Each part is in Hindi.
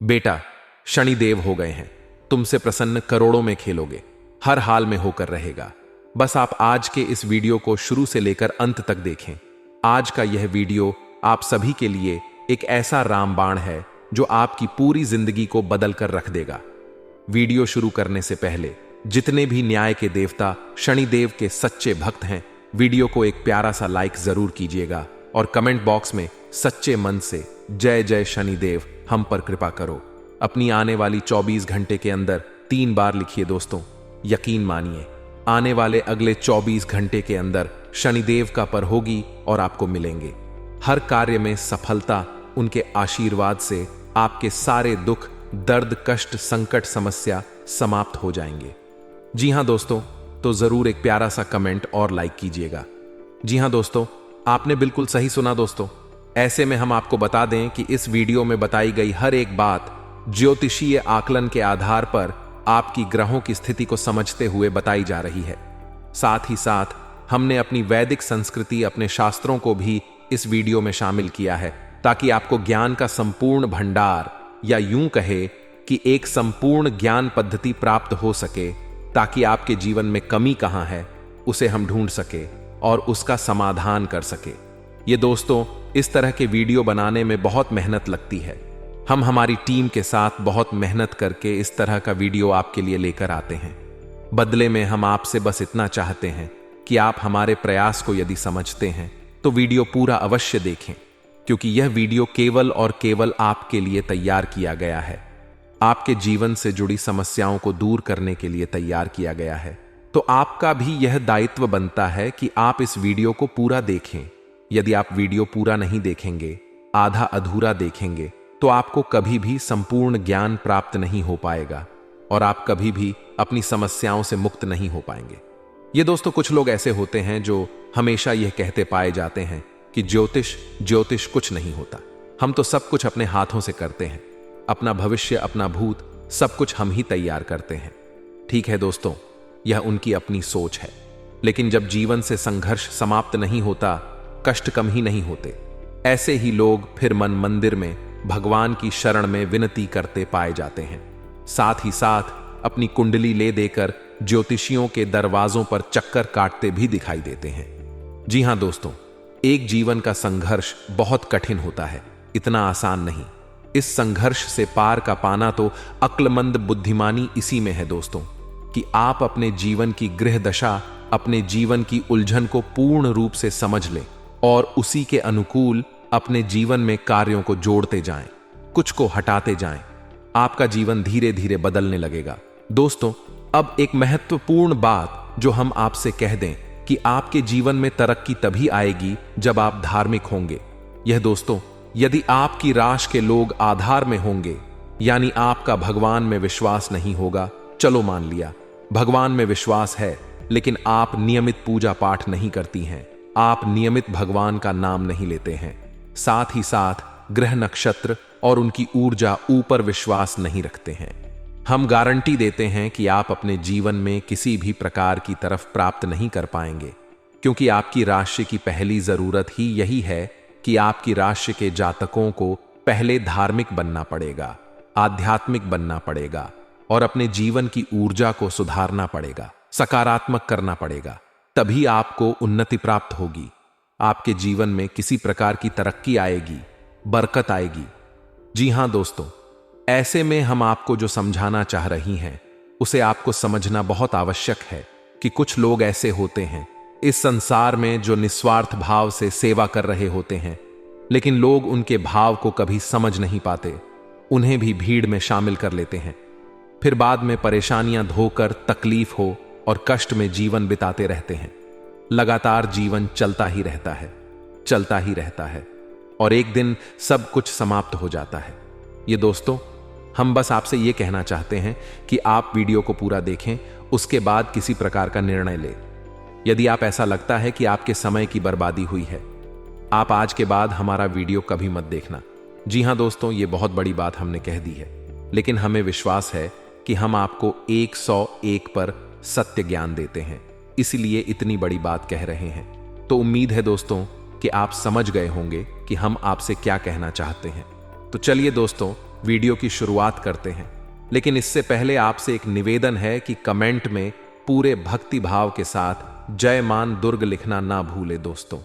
बेटा, शनिदेव हो गए हैं, तुमसे प्रसन्न करोड़ों में खेलोगे, हर हाल में होकर रहेगा। बस आप आज के इस वीडियो को शुरू से लेकर अंत तक देखें। आज का यह वीडियो आप सभी के लिए एक ऐसा रामबाण है जो आपकी पूरी जिंदगी को बदल कर रख देगा। वीडियो शुरू करने से पहले जितने भी न्याय के देवता शनिदेव के सच्चे भक्त हैं, वीडियो को एक प्यारा सा लाइक जरूर कीजिएगा और कमेंट बॉक्स में सच्चे मन से जय जय शनिदेव हम पर कृपा करो अपनी आने वाली 24 घंटे के अंदर 3 बार लिखिए दोस्तों। यकीन मानिए, आने वाले अगले 24 घंटे के अंदर शनिदेव का पर होगी और आपको मिलेंगे हर कार्य में सफलता। उनके आशीर्वाद से आपके सारे दुख, दर्द, कष्ट, संकट, समस्या समाप्त हो जाएंगे। जी हां दोस्तों, तो जरूर एक प्यारा सा कमेंट और लाइक कीजिएगा। जी हां दोस्तों, आपने बिल्कुल सही सुना दोस्तों। ऐसे में हम आपको बता दें कि इस वीडियो में बताई गई हर एक बात ज्योतिषीय आकलन के आधार पर आपकी ग्रहों की स्थिति को समझते हुए बताई जा रही है। साथ ही साथ हमने अपनी वैदिक संस्कृति, अपने शास्त्रों को भी इस वीडियो में शामिल किया है ताकि आपको ज्ञान का संपूर्ण भंडार, या यूं कहे कि एक संपूर्ण ज्ञान पद्धति प्राप्त हो सके, ताकि आपके जीवन में कमी कहां है उसे हम ढूंढ सके और उसका समाधान कर सके। ये दोस्तों, इस तरह के वीडियो बनाने में बहुत मेहनत लगती है। हम हमारी टीम के साथ बहुत मेहनत करके इस तरह का वीडियो आपके लिए लेकर आते हैं। बदले में हम आपसे बस इतना चाहते हैं कि आप हमारे प्रयास को यदि समझते हैं तो वीडियो पूरा अवश्य देखें, क्योंकि यह वीडियो केवल और केवल आपके लिए तैयार किया गया है। आपके जीवन से जुड़ी समस्याओं को दूर करने के लिए तैयार किया गया है। तो आपका भी यह दायित्व बनता है कि आप इस वीडियो को पूरा देखें। यदि आप वीडियो पूरा नहीं देखेंगे, आधा अधूरा देखेंगे, तो आपको कभी भी संपूर्ण ज्ञान प्राप्त नहीं हो पाएगा और आप कभी भी अपनी समस्याओं से मुक्त नहीं हो पाएंगे। ये दोस्तों, कुछ लोग ऐसे होते हैं जो हमेशा यह कहते पाए जाते हैं कि ज्योतिष कुछ नहीं होता, हम तो सब कुछ अपने हाथों से करते हैं, अपना भविष्य, अपना भूत, सब कुछ हम ही तैयार करते हैं। ठीक है दोस्तों, यह उनकी अपनी सोच है, लेकिन जब जीवन से संघर्ष समाप्त नहीं होता, कष्ट कम ही नहीं होते। ऐसे ही लोग फिर मन मंदिर में भगवान की शरण में विनती करते पाए जाते हैं। साथ ही साथ अपनी कुंडली ले देकर ज्योतिषियों के दरवाजों पर चक्कर काटते भी दिखाई देते हैं। जी हां दोस्तों, एक जीवन का संघर्ष बहुत कठिन होता है, इतना आसान नहीं। इस संघर्ष से पार का पाना तो अक्लमंद बुद्धिमानी इसी में है दोस्तों, कि आप अपने जीवन की गृह दशा, अपने जीवन की उलझन को पूर्ण रूप से समझ लें और उसी के अनुकूल अपने जीवन में कार्यों को जोड़ते जाएं, कुछ को हटाते जाएं। आपका जीवन धीरे धीरे बदलने लगेगा। दोस्तों, अब एक महत्वपूर्ण बात जो हम आपसे कह दें कि आपके जीवन में तरक्की तभी आएगी जब आप धार्मिक होंगे। यह दोस्तों, यदि आपकी राशि के लोग आधार में होंगे, यानी आपका भगवान में विश्वास नहीं होगा, चलो मान लिया भगवान में विश्वास है, लेकिन आप नियमित पूजा पाठ नहीं करती हैं, आप नियमित भगवान का नाम नहीं लेते हैं, साथ ही साथ ग्रह, नक्षत्र और उनकी ऊर्जा ऊपर विश्वास नहीं रखते हैं, हम गारंटी देते हैं कि आप अपने जीवन में किसी भी प्रकार की तरफ प्राप्त नहीं कर पाएंगे, क्योंकि आपकी राशि की पहली जरूरत ही यही है कि आपकी राशि के जातकों को पहले धार्मिक बनना पड़ेगा, आध्यात्मिक बनना पड़ेगा और अपने जीवन की ऊर्जा को सुधारना पड़ेगा, सकारात्मक करना पड़ेगा। तभी आपको उन्नति प्राप्त होगी, आपके जीवन में किसी प्रकार की तरक्की आएगी, बरकत आएगी। जी हां दोस्तों, ऐसे में हम आपको जो समझाना चाह रही हैं उसे आपको समझना बहुत आवश्यक है कि कुछ लोग ऐसे होते हैं इस संसार में जो निस्वार्थ भाव से सेवा कर रहे होते हैं, लेकिन लोग उनके भाव को कभी समझ नहीं पाते, उन्हें भी भीड़ में शामिल कर लेते हैं, फिर बाद में परेशानियां धोकर तकलीफ हो और कष्ट में जीवन बिताते रहते हैं। लगातार जीवन चलता ही रहता है और एक दिन सब कुछ समाप्त हो जाता है। ये दोस्तों, हम बस आपसे ये कहना चाहते हैं कि आप वीडियो को पूरा देखें, उसके बाद किसी प्रकार का निर्णय लें। यदि आप ऐसा लगता है कि आपके समय की बर्बादी हुई है, आप आज के बाद हमारा वीडियो कभी मत देखना। जी हां दोस्तों, ये बहुत बड़ी बात हमने कह दी है, लेकिन हमें विश्वास है कि हम आपको 101 पर सत्य ज्ञान देते हैं, इसलिए इतनी बड़ी बात कह रहे हैं। तो उम्मीद है दोस्तों कि आप समझ गए होंगे कि हम आपसे क्या कहना चाहते हैं। तो चलिए दोस्तों, वीडियो की शुरुआत करते हैं, लेकिन इससे पहले आपसे एक निवेदन है कि कमेंट में पूरे भक्ति भाव के साथ जय मान दुर्ग लिखना ना भूले दोस्तों।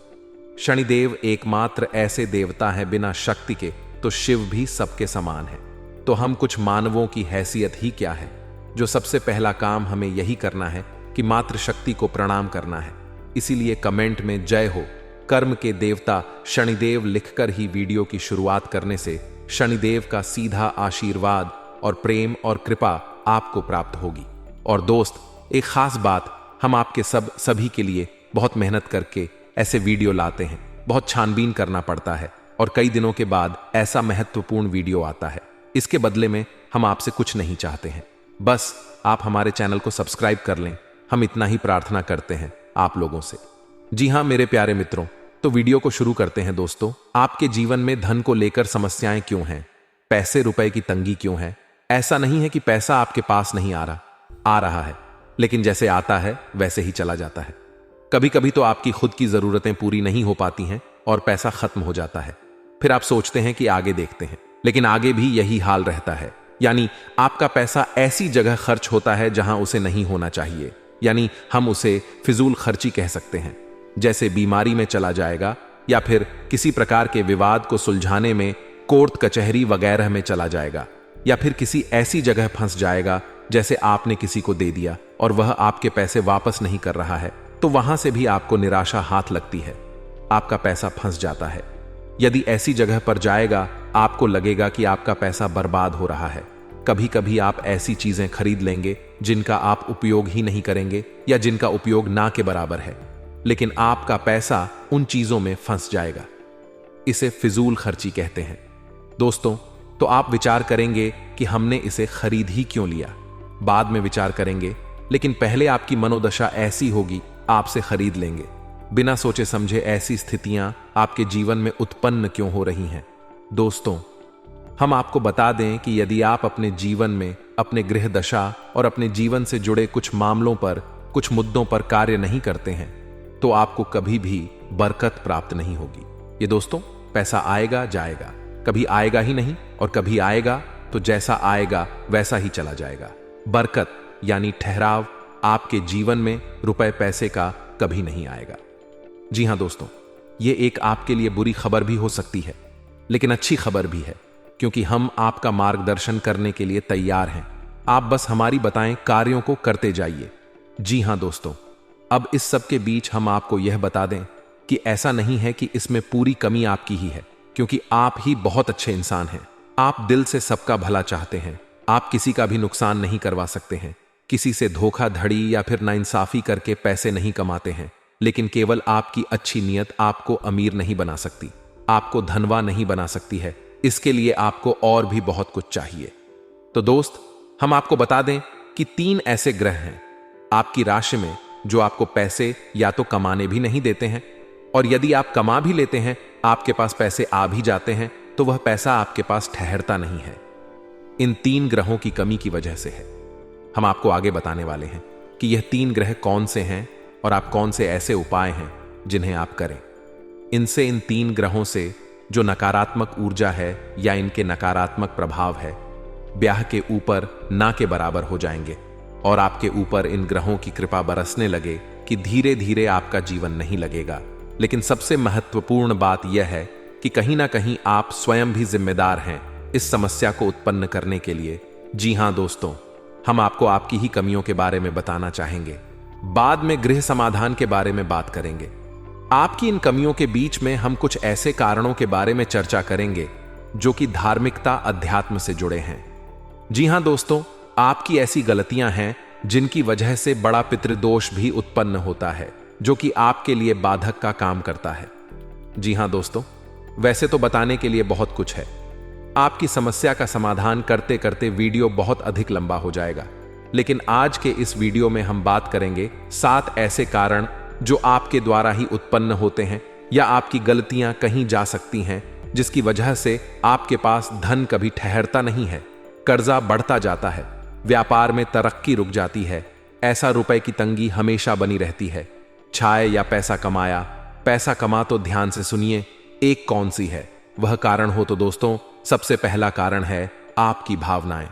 शनिदेव एकमात्र ऐसे देवता हैं बिना शक्ति के, तो शिव भी सबके समान है। तो हम कुछ मानवों की हैसियत ही क्या है, जो सबसे पहला काम हमें यही करना है कि मात्र शक्ति को प्रणाम करना है। इसीलिए कमेंट में जय हो कर्म के देवता शनिदेव लिखकर ही वीडियो की शुरुआत करने से शनिदेव का सीधा आशीर्वाद और प्रेम और कृपा आपको प्राप्त होगी। और दोस्त, एक खास बात, हम आपके सभी के लिए बहुत मेहनत करके ऐसे वीडियो लाते हैं, बहुत छानबीन करना पड़ता है और कई दिनों के बाद ऐसा महत्वपूर्ण वीडियो आता है। इसके बदले में हम आपसे कुछ नहीं चाहते हैं, बस आप हमारे चैनल को सब्सक्राइब कर लें। हम इतना ही प्रार्थना करते हैं आप लोगों से। जी हाँ मेरे प्यारे मित्रों, तो वीडियो को शुरू करते हैं दोस्तों। आपके जीवन में धन को लेकर समस्याएं क्यों हैं? पैसे रुपए की तंगी क्यों है? ऐसा नहीं है कि पैसा आपके पास नहीं आ रहा है, लेकिन जैसे आता है वैसे ही चला जाता है। कभी कभी तो आपकी खुद की जरूरतें पूरी नहीं हो पाती हैं और पैसा खत्म हो जाता है। फिर आप सोचते हैं कि आगे देखते हैं, लेकिन आगे भी यही हाल रहता है। यानी आपका पैसा ऐसी जगह खर्च होता है जहां उसे नहीं होना चाहिए, यानी हम उसे फिजूल खर्ची कह सकते हैं। जैसे बीमारी में चला जाएगा, या फिर किसी प्रकार के विवाद को सुलझाने में कोर्ट कचहरी वगैरह में चला जाएगा, या फिर किसी ऐसी जगह फंस जाएगा जैसे आपने किसी को दे दिया और वह आपके पैसे वापस नहीं कर रहा है, तो वहां से भी आपको निराशा हाथ लगती है, आपका पैसा फंस जाता है। यदि ऐसी जगह पर जाएगा, आपको लगेगा कि आपका पैसा बर्बाद हो रहा है। कभी कभी आप ऐसी चीजें खरीद लेंगे जिनका आप उपयोग ही नहीं करेंगे या जिनका उपयोग ना के बराबर है, लेकिन आपका पैसा उन चीजों में फंस जाएगा। इसे फिजूल खर्ची कहते हैं दोस्तों। तो आप विचार करेंगे कि हमने इसे खरीद ही क्यों लिया, बाद में विचार करेंगे, लेकिन पहले आपकी मनोदशा ऐसी होगी, आपसे खरीद लेंगे। बिना सोचे समझे ऐसी स्थितियां आपके जीवन में उत्पन्न क्यों हो रही हैं? दोस्तों, हम आपको बता दें कि यदि आप अपने जीवन में अपने गृह दशा और अपने जीवन से जुड़े कुछ मामलों पर, कुछ मुद्दों पर कार्य नहीं करते हैं, तो आपको कभी भी बरकत प्राप्त नहीं होगी। ये दोस्तों, पैसा आएगा जाएगा, कभी आएगा ही नहीं, और कभी आएगा तो जैसा आएगा वैसा ही चला जाएगा। बरकत यानी ठहराव आपके जीवन में रुपए पैसे का कभी नहीं आएगा। जी हां दोस्तों, ये एक आपके लिए बुरी खबर भी हो सकती है, लेकिन अच्छी खबर भी है, क्योंकि हम आपका मार्गदर्शन करने के लिए तैयार हैं। आप बस हमारी बताएं कार्यों को करते जाइए। जी हां दोस्तों, अब इस सब के बीच हम आपको यह बता दें कि ऐसा नहीं है कि इसमें पूरी कमी आपकी ही है, क्योंकि आप ही बहुत अच्छे इंसान हैं। आप दिल से सबका भला चाहते हैं, आप किसी का भी नुकसान नहीं करवा सकते हैं, किसी से धोखाधड़ी या फिर नाइंसाफी करके पैसे नहीं कमाते हैं, लेकिन केवल आपकी अच्छी नीयत आपको अमीर नहीं बना सकती, आपको धनवान नहीं बना सकती है। इसके लिए आपको और भी बहुत कुछ चाहिए। तो दोस्त, हम आपको बता दें कि 3 ऐसे ग्रह हैं आपकी राशि में जो आपको पैसे या तो कमाने भी नहीं देते हैं, और यदि आप कमा भी लेते हैं, आपके पास पैसे आ भी जाते हैं, तो वह पैसा आपके पास ठहरता नहीं है। इन 3 ग्रहों की कमी की वजह से है। हम आपको आगे बताने वाले हैं कि यह 3 ग्रह कौन से हैं और आप कौन से ऐसे उपाय हैं जिन्हें आप करें। इनसे इन 3 ग्रहों से जो नकारात्मक ऊर्जा है या इनके नकारात्मक प्रभाव है, ब्याह के ऊपर ना के बराबर हो जाएंगे, और आपके ऊपर इन ग्रहों की कृपा बरसने लगे कि धीरे धीरे आपका जीवन नहीं लगेगा। लेकिन सबसे महत्वपूर्ण बात यह है कि कहीं ना कहीं आप स्वयं भी जिम्मेदार हैं इस समस्या को उत्पन्न करने के लिए। जी हां दोस्तों, हम आपको आपकी ही कमियों के बारे में बताना चाहेंगे, बाद में गृह समाधान के बारे में बात करेंगे। आपकी इन कमियों के बीच में हम कुछ ऐसे कारणों के बारे में चर्चा करेंगे जो कि धार्मिकता, अध्यात्म से जुड़े हैं। जी हां दोस्तों, आपकी ऐसी गलतियां हैं जिनकी वजह से बड़ा पितृदोष भी उत्पन्न होता है, जो कि आपके लिए बाधक का काम करता है। जी हां दोस्तों, वैसे तो बताने के लिए बहुत कुछ है। आपकी समस्या का समाधान करते करते वीडियो बहुत अधिक लंबा हो जाएगा, लेकिन आज के इस वीडियो में हम बात करेंगे 7 ऐसे कारण जो आपके द्वारा ही उत्पन्न होते हैं या आपकी गलतियां कहीं जा सकती हैं, जिसकी वजह से आपके पास धन कभी ठहरता नहीं है, कर्जा बढ़ता जाता है, व्यापार में तरक्की रुक जाती है, ऐसा रुपए की तंगी हमेशा बनी रहती है। छाए या पैसा कमाया, पैसा कमा तो ध्यान से सुनिए एक कौन सी है। वह कारण हो तो दोस्तों, सबसे पहला कारण है आपकी भावनाएं।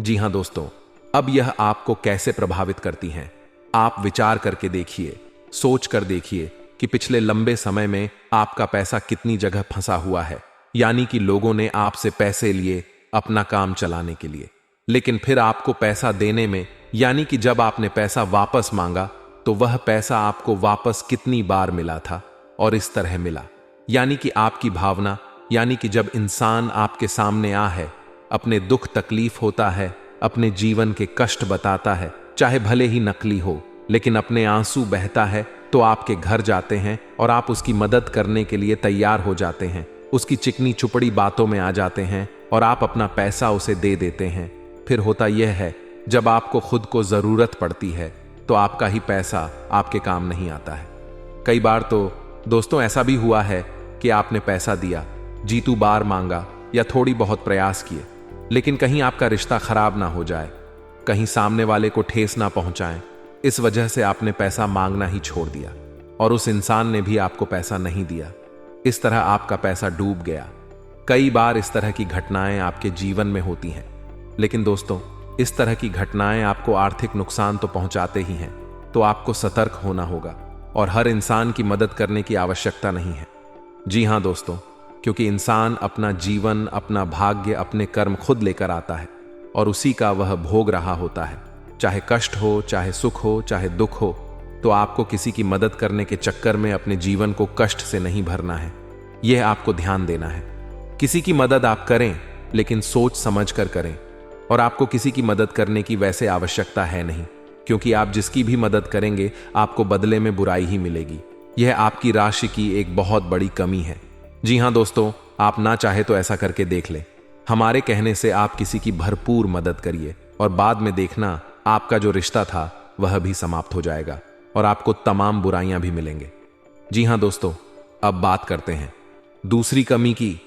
जी हां दोस्तों, अब यह आपको कैसे प्रभावित करती हैं? आप विचार करके देखिए, सोच कर देखिए कि पिछले लंबे समय में आपका पैसा कितनी जगह फंसा हुआ है। यानी कि लोगों ने आपसे पैसे लिए अपना काम चलाने के लिए, लेकिन फिर आपको पैसा देने में, यानी कि जब आपने पैसा वापस मांगा तो वह पैसा आपको वापस कितनी बार मिला था और इस तरह मिला। यानी कि आपकी भावना, यानी कि जब इंसान आपके सामने आ है, अपने दुख तकलीफ होता है, अपने जीवन के कष्ट बताता है, चाहे भले ही नकली हो, लेकिन अपने आंसू बहता है, तो आपके घर जाते हैं और आप उसकी मदद करने के लिए तैयार हो जाते हैं। उसकी चिकनी चुपड़ी बातों में आ जाते हैं और आप अपना पैसा उसे दे देते हैं। फिर होता यह है, जब आपको खुद को जरूरत पड़ती है तो आपका ही पैसा आपके काम नहीं आता है। कई बार तो दोस्तों ऐसा भी हुआ है कि आपने पैसा दिया, जीतू बार मांगा या थोड़ी बहुत प्रयास किए, लेकिन कहीं आपका रिश्ता खराब ना हो जाए, कहीं सामने वाले को ठेस ना पहुंचाएं, इस वजह से आपने पैसा मांगना ही छोड़ दिया और उस इंसान ने भी आपको पैसा नहीं दिया। इस तरह आपका पैसा डूब गया। कई बार इस तरह की घटनाएं आपके जीवन में होती हैं, लेकिन दोस्तों इस तरह की घटनाएं आपको आर्थिक नुकसान तो पहुंचाते ही हैं, तो आपको सतर्क होना होगा और हर इंसान की मदद करने की आवश्यकता नहीं है। जी हां दोस्तों, क्योंकि इंसान अपना जीवन, अपना भाग्य, अपने कर्म खुद लेकर आता है और उसी का वह भोग रहा होता है। चाहे कष्ट हो, चाहे सुख हो, चाहे दुख हो, तो आपको किसी की मदद करने के चक्कर में अपने जीवन को कष्ट से नहीं भरना है। यह आपको ध्यान देना है। किसी की मदद आप करें, लेकिन सोच समझ कर करें। और आपको किसी की मदद करने की वैसे आवश्यकता है नहीं, क्योंकि आप जिसकी भी मदद करेंगे आपको बदले में बुराई ही मिलेगी। यह आपकी राशि की एक बहुत बड़ी कमी है। जी हां दोस्तों, आप ना चाहे तो ऐसा करके देख लें। हमारे कहने से आप किसी की भरपूर मदद करिए और बाद में देखना आपका जो रिश्ता था वह भी समाप्त हो जाएगा और आपको तमाम बुराइयां भी मिलेंगे। जी हां दोस्तों, अब बात करते हैं दूसरी कमी की।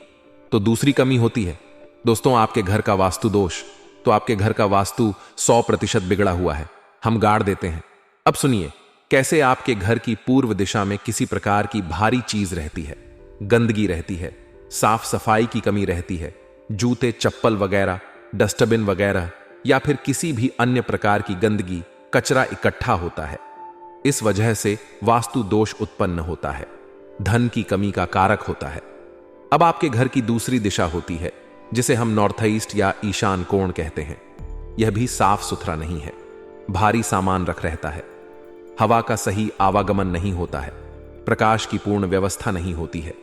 तो दूसरी कमी होती है दोस्तों आपके घर का वास्तु दोष। तो आपके घर का वास्तु 100% बिगड़ा हुआ है, हम गाड़ देते हैं। अब सुनिए कैसे आपके घर की पूर्व दिशा में किसी प्रकार की भारी चीज रहती है, गंदगी रहती है, साफ सफाई की कमी रहती है, जूते चप्पल वगैरह, डस्टबिन वगैरह या फिर किसी भी अन्य प्रकार की गंदगी, कचरा इकट्ठा होता है। इस वजह से वास्तु दोष उत्पन्न होता है, धन की कमी का कारक होता है। अब आपके घर की दूसरी दिशा होती है जिसे हम नॉर्थ ईस्ट या ईशान कोण कहते हैं। यह भी साफ सुथरा नहीं है, भारी सामान रख रहता है, हवा का सही आवागमन नहीं होता है, प्रकाश की पूर्ण व्यवस्था नहीं होती है।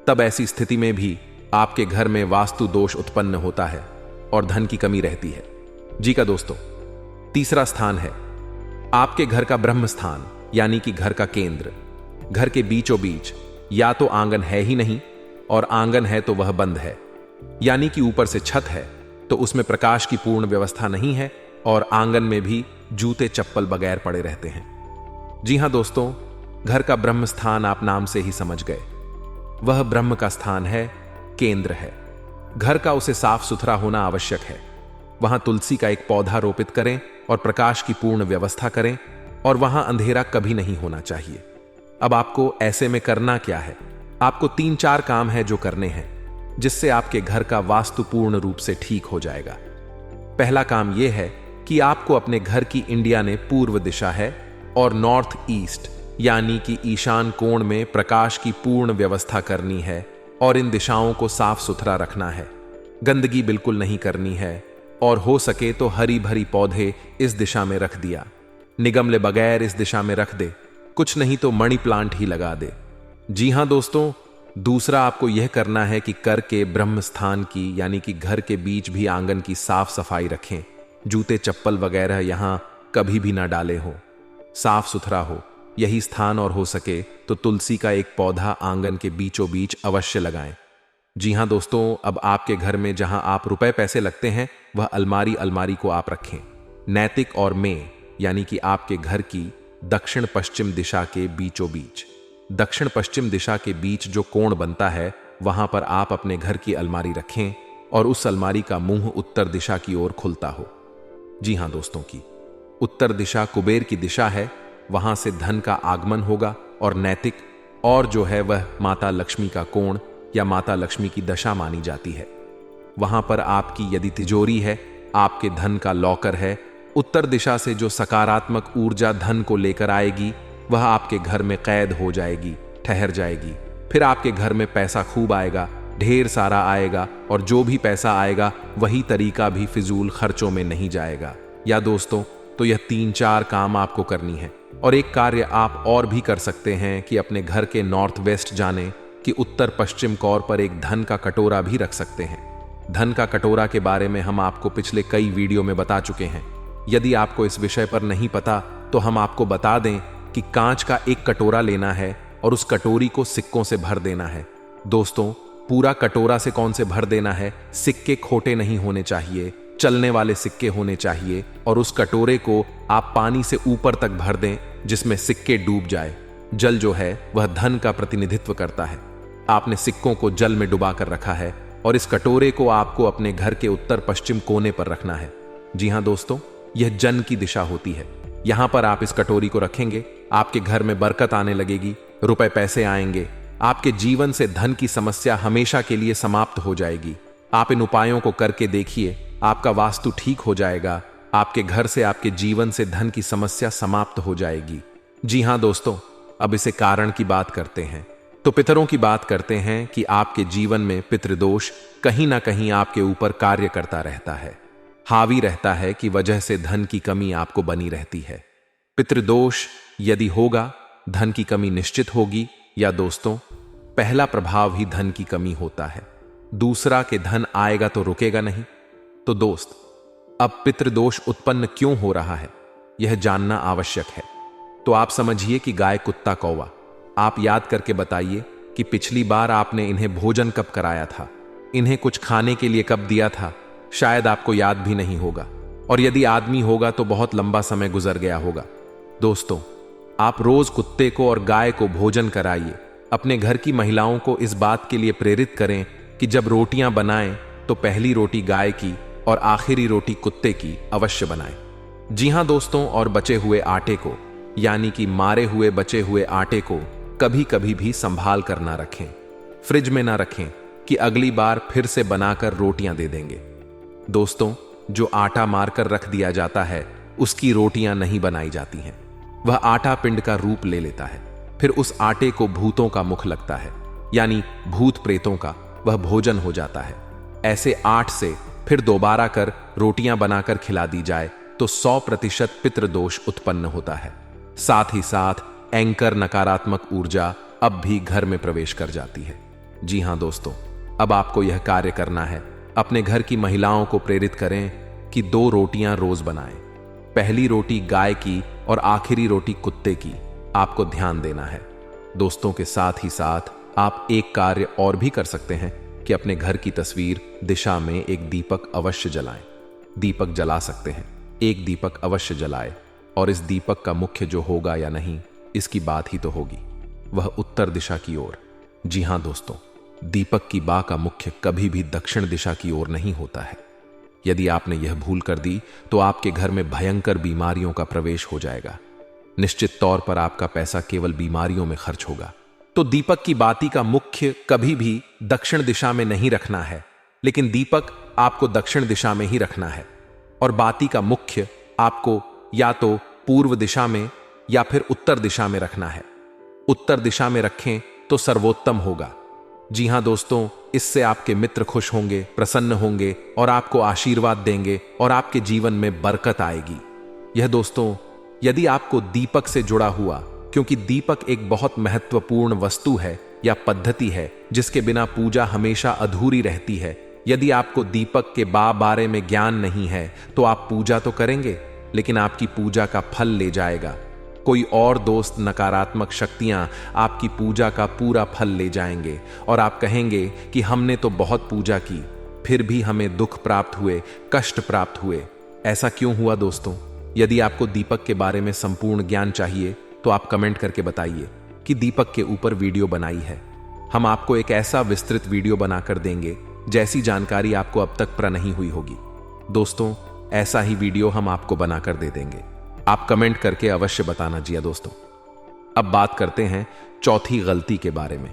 तब ऐसी स्थिति में भी आपके घर में वास्तु दोष उत्पन्न होता है और धन की कमी रहती है। जी का दोस्तों, तीसरा स्थान है आपके घर का ब्रह्म स्थान, यानी कि घर का केंद्र। घर के बीचों बीच या तो आंगन है ही नहीं, और आंगन है तो वह बंद है, यानी कि ऊपर से छत है तो उसमें प्रकाश की पूर्ण व्यवस्था नहीं है और आंगन में भी जूते चप्पल बगैर पड़े रहते हैं। जी हां दोस्तों, घर का ब्रह्म स्थान आप नाम से ही समझ गए, वह ब्रह्म का स्थान है, केंद्र है। घर का उसे साफ सुथरा होना आवश्यक है। वहां तुलसी का एक पौधा रोपित करें और प्रकाश की पूर्ण व्यवस्था करें, और वहां अंधेरा कभी नहीं होना चाहिए। अब आपको ऐसे में करना क्या है? आपको 3-4 काम है जो करने हैं, जिससे आपके घर का वास्तु पूर्ण रूप से ठीक हो जाएगा। पहला काम यह है कि आपको अपने घर की इंडिया ने पूर्व दिशा है और नॉर्थ ईस्ट यानी कि ईशान कोण में प्रकाश की पूर्ण व्यवस्था करनी है और इन दिशाओं को साफ सुथरा रखना है। गंदगी बिल्कुल नहीं करनी है और हो सके तो हरी भरी पौधे इस दिशा में रख दिया, निगमले बगैर इस दिशा में रख दे, कुछ नहीं तो मनी प्लांट ही लगा दे। जी हां दोस्तों, दूसरा आपको यह करना है कि कर के ब्रह्म स्थान की यानी कि घर के बीच भी आंगन की साफ सफाई रखें। जूते चप्पल वगैरह यहां कभी भी ना डाले हो, साफ सुथरा हो यही स्थान, और हो सके तो तुलसी का एक पौधा आंगन के बीचों बीच अवश्य लगाएं। जी हां दोस्तों, अब आपके घर में जहां आप रुपए पैसे लगते हैं वह अलमारी को आप रखें नैतिक और में, यानी कि आपके घर की दक्षिण पश्चिम दिशा के बीचों बीच। दक्षिण पश्चिम दिशा के बीच जो कोण बनता है वहां पर आप अपने घर की अलमारी रखें और उस अलमारी का मुंह उत्तर दिशा की ओर खुलता हो। जी हां दोस्तों, की उत्तर दिशा कुबेर की दिशा है, वहां से धन का आगमन होगा और नैतिक और जो है वह माता लक्ष्मी का कोण या माता लक्ष्मी की दशा मानी जाती है। वहां पर आपकी यदि तिजोरी है, आपके धन का लॉकर है, उत्तर दिशा से जो सकारात्मक ऊर्जा धन को लेकर आएगी वह आपके घर में कैद हो जाएगी, ठहर जाएगी। फिर आपके घर में पैसा खूब आएगा, ढेर सारा आएगा, और जो भी पैसा आएगा वही तरीका भी फिजूल खर्चों में नहीं जाएगा। या दोस्तों, तो यह 3-4 काम आपको करनी है। और एक कार्य आप और भी कर सकते हैं कि अपने घर के नॉर्थ वेस्ट जाने कि उत्तर पश्चिम कोर पर एक धन का कटोरा भी रख सकते हैं। धन का कटोरा के बारे में हम आपको पिछले कई वीडियो में बता चुके हैं। यदि आपको इस विषय पर नहीं पता तो हम आपको बता दें कि कांच का एक कटोरा लेना है और उस कटोरी को सिक्कों से भर देना है। दोस्तों, पूरा कटोरा से कौन से भर देना है? सिक्के खोटे नहीं होने चाहिए, चलने वाले सिक्के होने चाहिए। और उस कटोरे को आप पानी से ऊपर तक भर दें जिसमें सिक्के डूब जाए। जल जो है वह धन का प्रतिनिधित्व करता है। आपने सिक्कों को जल में डुबा कर रखा है और इस कटोरे को आपको अपने घर के उत्तर पश्चिम कोने पर रखना है। जी हां दोस्तों, यह जन की दिशा होती है। यहां पर आप इस कटोरी को रखेंगे, आपके घर में बरकत आने लगेगी, रुपए पैसे आएंगे, आपके जीवन से धन की समस्या हमेशा के लिए समाप्त हो जाएगी। आप इन उपायों को करके देखिए, आपका वास्तु ठीक हो जाएगा, आपके घर से, आपके जीवन से धन की समस्या समाप्त हो जाएगी। जी हां दोस्तों, अब इसे कारण की बात करते हैं। तो पितरों की बात करते हैं कि आपके जीवन में पितृदोष कहीं ना कहीं आपके ऊपर कार्य करता रहता है, हावी रहता है, कि वजह से धन की कमी आपको बनी रहती है। पितृदोष यदि होगा, धन की कमी निश्चित होगी। या दोस्तों, पहला प्रभाव ही धन की कमी होता है, दूसरा के धन आएगा तो रुकेगा नहीं। तो दोस्त, अब पितृदोष उत्पन्न क्यों हो रहा है यह जानना आवश्यक है। तो आप समझिए कि गाय, कुत्ता, कौवा, आप याद करके बताइए कि पिछली बार आपने इन्हें भोजन कब कराया था, इन्हें कुछ खाने के लिए कब दिया था। शायद आपको याद भी नहीं होगा, और यदि आदमी होगा तो बहुत लंबा समय गुजर गया होगा। दोस्तों, आप रोज कुत्ते को और गाय को भोजन कराइए। अपने घर की महिलाओं को इस बात के लिए प्रेरित करें कि जब रोटियां बनाएं तो पहली रोटी गाय की और आखिरी रोटी कुत्ते की अवश्य बनाएं। जी हां दोस्तों, और बचे हुए आटे को, यानी कि मारे हुए बचे हुए आटे को कभी कभी भी संभाल कर ना रखें, फ्रिज में ना रखें कि अगली बार फिर से बनाकर रोटियां दे देंगे। दोस्तों, जो आटा मारकर रख दिया जाता है उसकी रोटियां नहीं बनाई जाती हैं। वह आटा पिंड का रूप ले लेता है, फिर उस आटे को भूतों का मुख लगता है, यानी भूत प्रेतों का वह भोजन हो जाता है। ऐसे 8 से फिर दोबारा कर रोटियां बनाकर खिला दी जाए तो 100% पितृदोष उत्पन्न होता है। साथ ही साथ एंकर नकारात्मक ऊर्जा अब भी घर में प्रवेश कर जाती है। जी हां दोस्तों, अब आपको यह कार्य करना है। अपने घर की महिलाओं को प्रेरित करें कि 2 रोटियां रोज बनाएं। पहली रोटी गाय की और आखिरी रोटी कुत्ते की। आपको ध्यान देना है। दोस्तों के साथ ही साथ आप एक कार्य और भी कर सकते हैं कि अपने घर की तस्वीर दिशा में एक दीपक अवश्य जलाएं। दीपक जला सकते हैं, एक दीपक अवश्य जलाएं, और इस दीपक का मुख्य जो होगा या नहीं इसकी बात ही तो होगी, वह उत्तर दिशा की ओर। जी हां दोस्तों, दीपक की बा का मुख्य कभी भी दक्षिण दिशा की ओर नहीं होता है। यदि आपने यह भूल कर दी तो आपके घर में भयंकर बीमारियों का प्रवेश हो जाएगा। निश्चित तौर पर आपका पैसा केवल बीमारियों में खर्च होगा। तो दीपक की बाती का मुख्य कभी भी दक्षिण दिशा में नहीं रखना है, लेकिन दीपक आपको दक्षिण दिशा में ही रखना है। और बाती का मुख्य आपको या तो पूर्व दिशा में या फिर उत्तर दिशा में रखना है। उत्तर दिशा में रखें तो सर्वोत्तम होगा। जी हां दोस्तों, इससे आपके मित्र खुश होंगे, प्रसन्न होंगे और आपको आशीर्वाद देंगे और आपके जीवन में बरकत आएगी। यह दोस्तों, यदि आपको दीपक से जुड़ा हुआ, क्योंकि दीपक एक बहुत महत्वपूर्ण वस्तु है या पद्धति है जिसके बिना पूजा हमेशा अधूरी रहती है। यदि आपको दीपक के बारे में ज्ञान नहीं है तो आप पूजा तो करेंगे लेकिन आपकी पूजा का फल ले जाएगा कोई और दोस्त। नकारात्मक शक्तियां आपकी पूजा का पूरा फल ले जाएंगे और आप कहेंगे कि हमने तो बहुत पूजा की फिर भी हमें दुख प्राप्त हुए, कष्ट प्राप्त हुए। ऐसा क्यों हुआ दोस्तों? यदि आपको दीपक के बारे में संपूर्ण ज्ञान चाहिए तो आप कमेंट करके बताइए कि दीपक के ऊपर वीडियो बनाई है। हम आपको एक ऐसा विस्तृत वीडियो बनाकर देंगे जैसी जानकारी आपको अब तक प्राप्त नहीं हुई होगी। दोस्तों, ऐसा ही वीडियो हम आपको बनाकर दे देंगे। आप कमेंट करके अवश्य बताना। जी दोस्तों, अब बात करते हैं चौथी गलती के बारे में।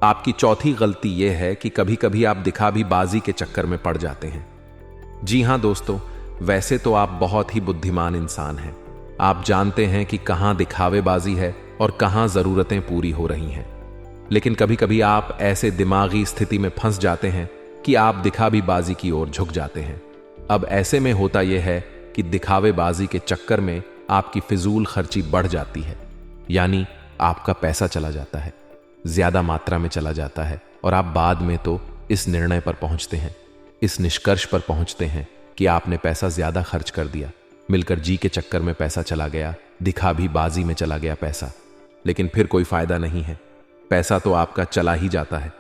आपकी चौथी गलती यह है कि कभी कभी आप दिखावीबाजी के चक्कर में पड़ जाते हैं। जी हां दोस्तों, वैसे तो आप बहुत ही बुद्धिमान इंसान हैं। आप जानते हैं कि कहां दिखावेबाजी है और कहां जरूरतें पूरी हो रही हैं। लेकिन कभी कभी आप ऐसे दिमागी स्थिति में फंस जाते हैं कि आप दिखावीबाजी की ओर झुक जाते हैं। अब ऐसे में होता यह है कि दिखावेबाजी के चक्कर में आपकी फिजूल खर्ची बढ़ जाती है, यानी आपका पैसा चला जाता है, ज्यादा मात्रा में चला जाता है, और आप बाद में तो इस निर्णय पर पहुंचते हैं, इस निष्कर्ष पर पहुंचते हैं कि आपने पैसा ज्यादा खर्च कर दिया, मिलकर जी के चक्कर में पैसा चला गया, दिखावीबाजी में चला गया पैसा। लेकिन फिर कोई फायदा नहीं है, पैसा तो आपका चला ही जाता है।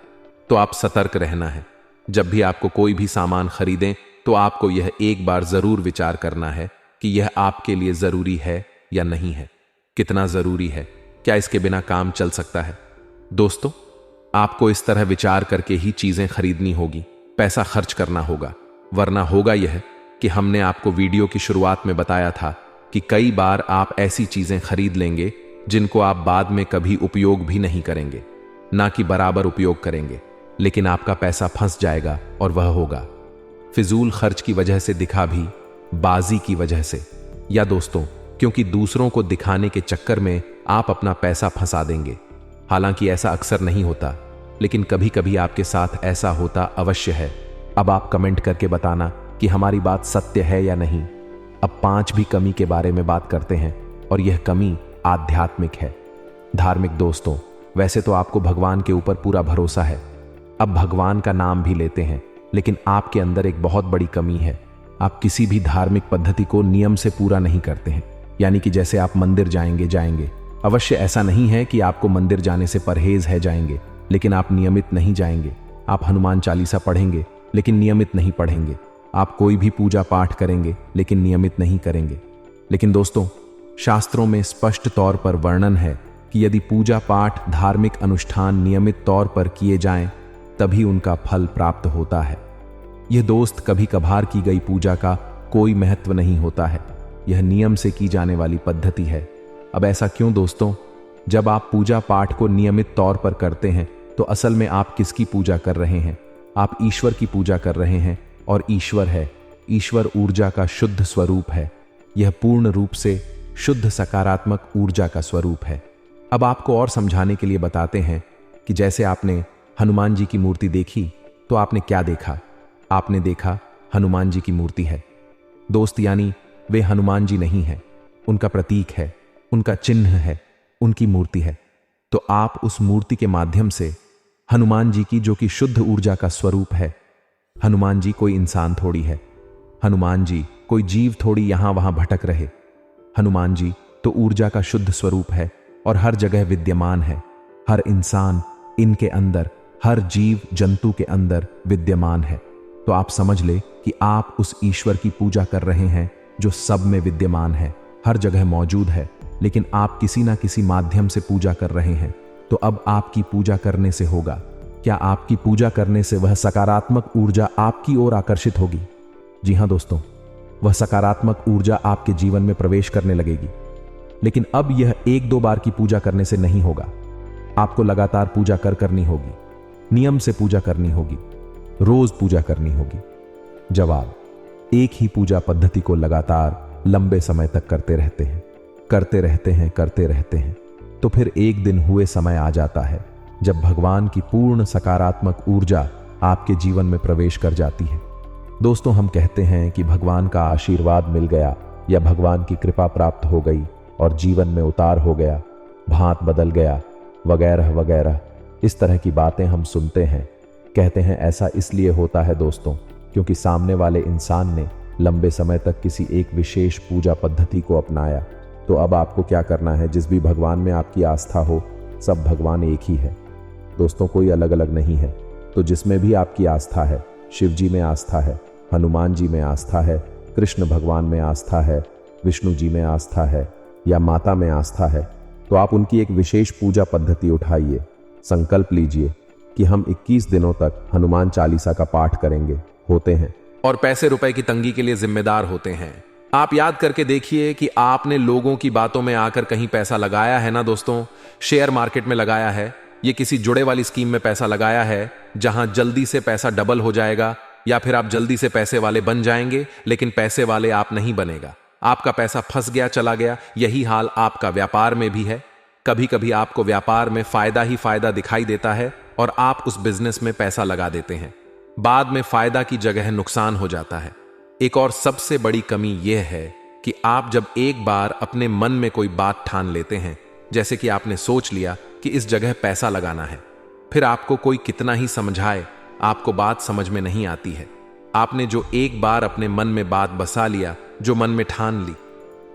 तो आप सतर्क रहना है। जब भी आपको कोई भी सामान खरीदें तो आपको यह एक बार जरूर विचार करना है कि यह आपके लिए जरूरी है या नहीं है, कितना जरूरी है, क्या इसके बिना काम चल सकता है। दोस्तों, आपको इस तरह विचार करके ही चीजें खरीदनी होगी, पैसा खर्च करना होगा, वरना होगा यह कि हमने आपको वीडियो की शुरुआत में बताया था कि कई बार आप ऐसी चीजें खरीद लेंगे जिनको आप बाद में कभी उपयोग भी नहीं करेंगे, ना कि बराबर उपयोग करेंगे, लेकिन आपका पैसा फंस जाएगा और वह होगा फिजूल खर्च की वजह से, दिखावीबाजी की वजह से, या दोस्तों क्योंकि दूसरों को दिखाने के चक्कर में आप अपना पैसा फंसा देंगे। हालांकि ऐसा अक्सर नहीं होता, लेकिन कभी कभी आपके साथ ऐसा होता अवश्य है। अब आप कमेंट करके बताना कि हमारी बात सत्य है या नहीं। अब 5 भी कमी के बारे में बात करते हैं, और यह कमी आध्यात्मिक है, धार्मिक। दोस्तों, वैसे तो आपको भगवान के ऊपर पूरा भरोसा है, अब भगवान का नाम भी लेते हैं, लेकिन आपके अंदर एक बहुत बड़ी कमी है। आप किसी भी धार्मिक पद्धति को नियम से पूरा नहीं करते हैं। यानी कि जैसे आप मंदिर जाएंगे, अवश्य ऐसा नहीं है कि आपको मंदिर जाने से परहेज है जाएंगे, लेकिन आप नियमित नहीं जाएंगे। आप हनुमान चालीसा पढ़ेंगे लेकिन नियमित नहीं पढ़ेंगे। आप कोई भी पूजा पाठ करेंगे लेकिन नियमित नहीं करेंगे। लेकिन दोस्तों, शास्त्रों में स्पष्ट तौर पर वर्णन है कि यदि पूजा पाठ, धार्मिक अनुष्ठान नियमित तौर पर किए जाएं, तभी उनका फल प्राप्त होता है। यह दोस्त कभी कभार की गई पूजा का कोई महत्व नहीं होता है, यह नियम से की जाने वाली पद्धति है। अब ऐसा क्यों दोस्तों? जब आप पूजा पाठ को नियमित तौर पर करते हैं तो असल में आप किसकी पूजा कर रहे हैं? आप ईश्वर की पूजा कर रहे हैं, और ईश्वर है, ईश्वर ऊर्जा का शुद्ध स्वरूप है। यह पूर्ण रूप से शुद्ध सकारात्मक ऊर्जा का स्वरूप है। अब आपको और समझाने के लिए बताते हैं कि जैसे आपने हनुमान जी की मूर्ति देखी तो आपने क्या देखा? आपने देखा हनुमान जी की मूर्ति है दोस्त, यानी वे हनुमान जी नहीं है, उनका प्रतीक है, उनका चिन्ह है, उनकी मूर्ति है। तो आप उस मूर्ति के माध्यम से हनुमान जी की, जो कि शुद्ध ऊर्जा का स्वरूप है, हनुमान जी कोई इंसान थोड़ी है, हनुमान जी कोई जीव थोड़ी यहां वहां भटक रहे। हनुमान जी तो ऊर्जा का शुद्ध स्वरूप है और हर जगह विद्यमान है, हर इंसान इनके अंदर, हर जीव जंतु के अंदर विद्यमान है। तो आप समझ ले कि आप उस ईश्वर की पूजा कर रहे हैं जो सब में विद्यमान है, हर जगह मौजूद है, लेकिन आप किसी ना किसी माध्यम से पूजा कर रहे हैं। तो अब आपकी पूजा करने से होगा क्या? आपकी पूजा करने से वह सकारात्मक ऊर्जा आपकी ओर आकर्षित होगी। जी हां दोस्तों, वह सकारात्मक ऊर्जा आपके जीवन में प्रवेश करने लगेगी। लेकिन अब यह 1-2 बार की पूजा करने से नहीं होगा, आपको लगातार पूजा करनी होगी, नियम से पूजा करनी होगी, रोज पूजा करनी होगी। जवाब, एक ही पूजा पद्धति को लगातार लंबे समय तक करते रहते हैं, तो फिर एक दिन हुए समय आ जाता है जब भगवान की पूर्ण सकारात्मक ऊर्जा आपके जीवन में प्रवेश कर जाती है। दोस्तों, हम कहते हैं कि भगवान का आशीर्वाद मिल गया या भगवान की कृपा प्राप्त हो गई और जीवन में उतार हो गया, भांत बदल गया, वगैरह वगैरह। इस तरह की बातें हम सुनते हैं। कहते हैं ऐसा इसलिए होता है दोस्तों, क्योंकि सामने वाले इंसान ने लंबे समय तक किसी एक विशेष पूजा पद्धति को अपनाया। तो अब आपको क्या करना है? जिस भी भगवान में आपकी आस्था हो, सब भगवान एक ही है दोस्तों, कोई अलग अलग नहीं है। तो जिसमें भी आपकी आस्था है, शिव जी में आस्था है, हनुमान जी में आस्था है, कृष्ण भगवान में आस्था है, विष्णु जी में आस्था है, या माता में आस्था है, तो आप उनकी एक विशेष पूजा पद्धति उठाइए। संकल्प लीजिए कि हम 21 दिनों तक हनुमान चालीसा का पाठ करेंगे, होते हैं, और पैसे रुपए की तंगी के लिए जिम्मेदार होते हैं। आप याद करके देखिए कि आपने लोगों की बातों में आकर कहीं पैसा लगाया है ना दोस्तों? शेयर मार्केट में लगाया है ये किसी जुड़े वाली स्कीम में पैसा लगाया है जहां जल्दी से पैसा डबल हो जाएगा, या फिर आप जल्दी से पैसे वाले बन जाएंगे लेकिन पैसे वाले आप नहीं बनेगा। आपका पैसा फंस गया, चला गया। यही हाल आपका व्यापार में भी है। कभी कभी आपको व्यापार में फायदा ही फायदा दिखाई देता है और आप उस बिजनेस में पैसा लगा देते हैं। बाद में फायदा की जगह नुकसान हो जाता है। एक और सबसे बड़ी कमी यह है कि आप जब एक बार अपने मन में कोई बात ठान लेते हैं, जैसे कि आपने सोच लिया कि इस जगह पैसा लगाना है, फिर आपको कोई कितना ही समझाए, आपको बात समझ में नहीं आती है। आपने जो एक बार अपने मन में बात बसा लिया, जो मन में ठान ली,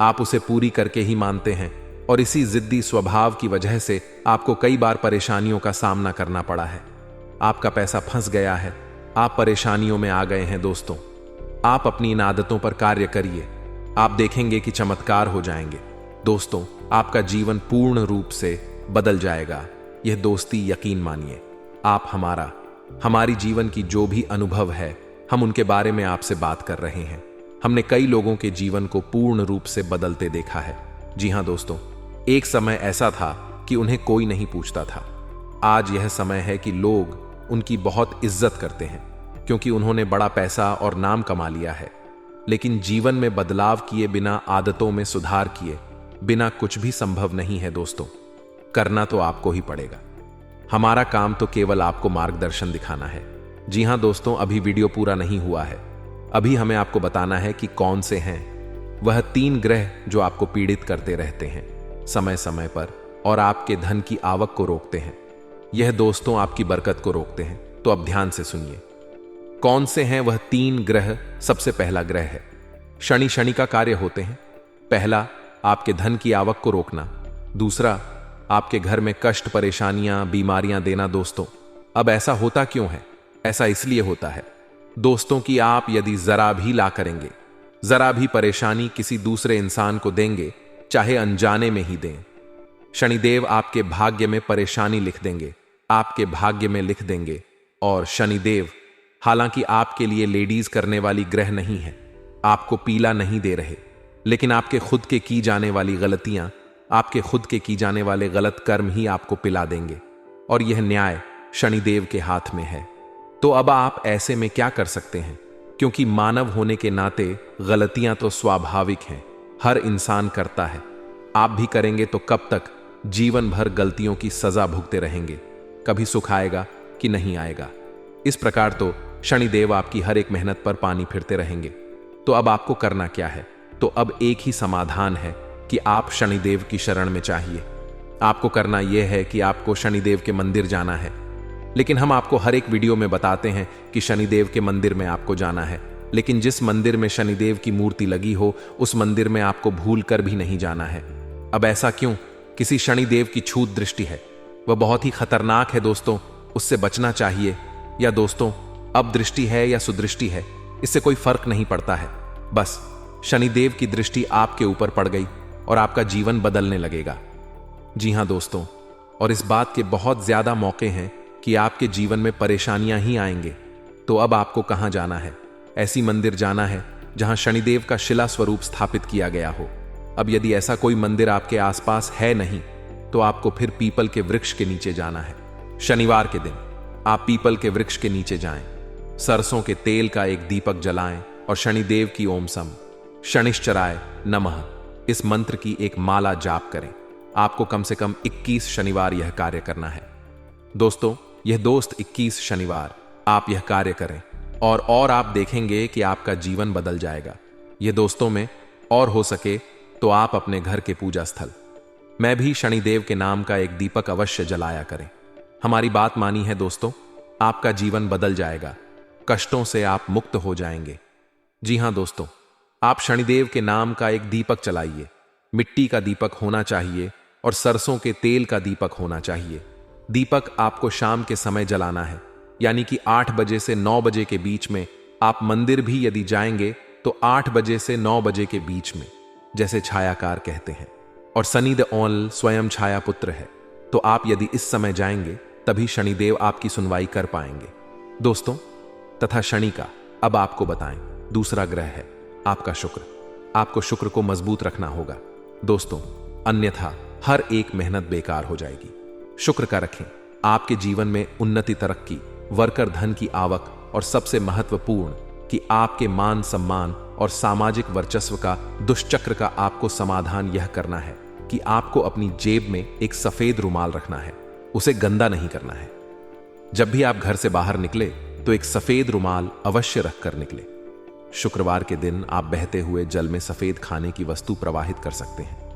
आप उसे पूरी करके ही मानते हैं। और इसी जिद्दी स्वभाव की वजह से आपको कई बार परेशानियों का सामना करना पड़ा है। आपका पैसा फंस गया है, आप परेशानियों में आ गए हैं। दोस्तों, आप अपनी इन आदतों पर कार्य करिए, आप देखेंगे कि चमत्कार हो जाएंगे। दोस्तों, आपका जीवन पूर्ण रूप से बदल जाएगा। यह दोस्ती यकीन मानिए। आप हमारी जीवन की जो भी अनुभव है, हम उनके बारे में आपसे बात कर रहे हैं। हमने कई लोगों के जीवन को पूर्ण रूप से बदलते देखा है। जी हां दोस्तों, एक समय ऐसा था कि उन्हें कोई नहीं पूछता था। आज यह समय है कि लोग उनकी बहुत इज्जत करते हैं क्योंकि उन्होंने बड़ा पैसा और नाम कमा लिया है। लेकिन जीवन में बदलाव किए बिना, आदतों में सुधार किए बिना कुछ भी संभव नहीं है। दोस्तों, करना तो आपको ही पड़ेगा। हमारा काम तो केवल आपको मार्गदर्शन दिखाना है। जी हां दोस्तों, अभी वीडियो पूरा नहीं हुआ है। अभी हमें आपको बताना है कि कौन से हैं वह 3 ग्रह जो आपको पीड़ित करते रहते हैं समय समय पर और आपके धन की आवक को रोकते हैं। यह दोस्तों आपकी बरकत को रोकते हैं। तो अब ध्यान से सुनिए, कौन से हैं वह 3 ग्रह। सबसे पहला ग्रह है शनि। शनि का कार्य होते हैं, पहला आपके धन की आवक को रोकना, दूसरा आपके घर में कष्ट, परेशानियां, बीमारियां देना। दोस्तों, अब ऐसा होता क्यों है? ऐसा इसलिए होता है दोस्तों कि आप यदि जरा भी ला करेंगे, जरा भी परेशानी किसी दूसरे इंसान को देंगे, चाहे अनजाने में ही दें, शनिदेव आपके भाग्य में परेशानी लिख देंगे, आपके भाग्य में लिख देंगे। और शनिदेव हालांकि आपके लिए लेडीज करने वाली ग्रह नहीं है, आपको पीला नहीं दे रहे, लेकिन आपके खुद के की जाने वाली गलतियां, आपके खुद के की जाने वाले गलत कर्म ही आपको पिला देंगे। और यह न्याय शनिदेव के हाथ में है। तो अब आप ऐसे में क्या कर सकते हैं? क्योंकि मानव होने के नाते गलतियां तो स्वाभाविक हैं, हर इंसान करता है। आप भी करेंगे तो कब तक जीवन भर गलतियों की सजा भुगते रहेंगे? कभी सुख आएगा कि नहीं आएगा? इस प्रकार तो शनिदेव आपकी हर एक मेहनत पर पानी फिरते रहेंगे। तो अब आपको करना क्या है? तो अब एक ही समाधान है कि आप शनिदेव की शरण में चाहिए। आपको करना यह है कि आपको शनिदेव के मंदिर जाना है। लेकिन हम आपको हर एक वीडियो में बताते हैं कि शनिदेव के मंदिर में आपको जाना है, लेकिन जिस मंदिर में शनिदेव की मूर्ति लगी हो, उस मंदिर में आपको भूल कर भी नहीं जाना है। अब ऐसा क्यों? किसी शनिदेव की छूत दृष्टि है, वह बहुत ही खतरनाक है दोस्तों, उससे बचना चाहिए। या दोस्तों, अब दृष्टि है या सुदृष्टि है, इससे कोई फर्क नहीं पड़ता है। बस शनिदेव की दृष्टि आपके ऊपर पड़ गई और आपका जीवन बदलने लगेगा। जी हां दोस्तों, और इस बात के बहुत ज्यादा मौके हैं कि आपके जीवन में परेशानियां ही आएंगे। तो अब आपको कहां जाना है? ऐसी मंदिर जाना है जहां शनिदेव का शिला स्वरूप स्थापित किया गया हो। अब यदि ऐसा कोई मंदिर आपके आसपास है नहीं, तो आपको फिर पीपल के वृक्ष के नीचे जाना है। शनिवार के दिन आप पीपल के वृक्ष के नीचे जाएं, सरसों के तेल का एक दीपक जलाएं और शनिदेव की ओम सम शनिश्चराय नमः इस मंत्र की एक माला जाप करें। आपको कम से कम 21 शनिवार यह कार्य करना है। दोस्तों, यह दोस्त 21 शनिवार आप यह कार्य करें और आप देखेंगे कि आपका जीवन बदल जाएगा। यह दोस्तों में और हो सके तो आप अपने घर के पूजा स्थल में भी शनिदेव के नाम का एक दीपक अवश्य जलाया करें। हमारी बात मानी है दोस्तों, आपका जीवन बदल जाएगा, कष्टों से आप मुक्त हो जाएंगे। जी हां दोस्तों, आप शनिदेव के नाम का एक दीपक चलाइए। मिट्टी का दीपक होना चाहिए और सरसों के तेल का दीपक होना चाहिए। दीपक आपको शाम के समय जलाना है, यानी कि 8 बजे से 9 बजे के बीच में। आप मंदिर भी यदि जाएंगे तो 8 बजे से 9 बजे के बीच में, जैसे छायाकार कहते हैं। और शनि द ओल स्वयं छाया पुत्र है, तो आप यदि इस समय जाएंगे तभी शनिदेव आपकी सुनवाई कर पाएंगे दोस्तों। तथा शनि का अब आपको बताएं दूसरा ग्रह है आपका शुक्र। आपको शुक्र को मजबूत रखना होगा दोस्तों, अन्यथा हर एक मेहनत बेकार हो जाएगी। शुक्र का रखें, आपके जीवन में उन्नति, तरक्की, वर्कर धन की आवक और सबसे महत्वपूर्ण कि आपके मान सम्मान और सामाजिक वर्चस्व का दुष्चक्र का आपको समाधान यह करना है कि आपको अपनी जेब में एक सफेद रुमाल रखना है, उसे गंदा नहीं करना है। जब भी आप घर से बाहर निकले तो एक सफेद रुमाल अवश्य रखकर निकले। शुक्रवार के दिन आप बहते हुए जल में सफेद खाने की वस्तु प्रवाहित कर सकते हैं।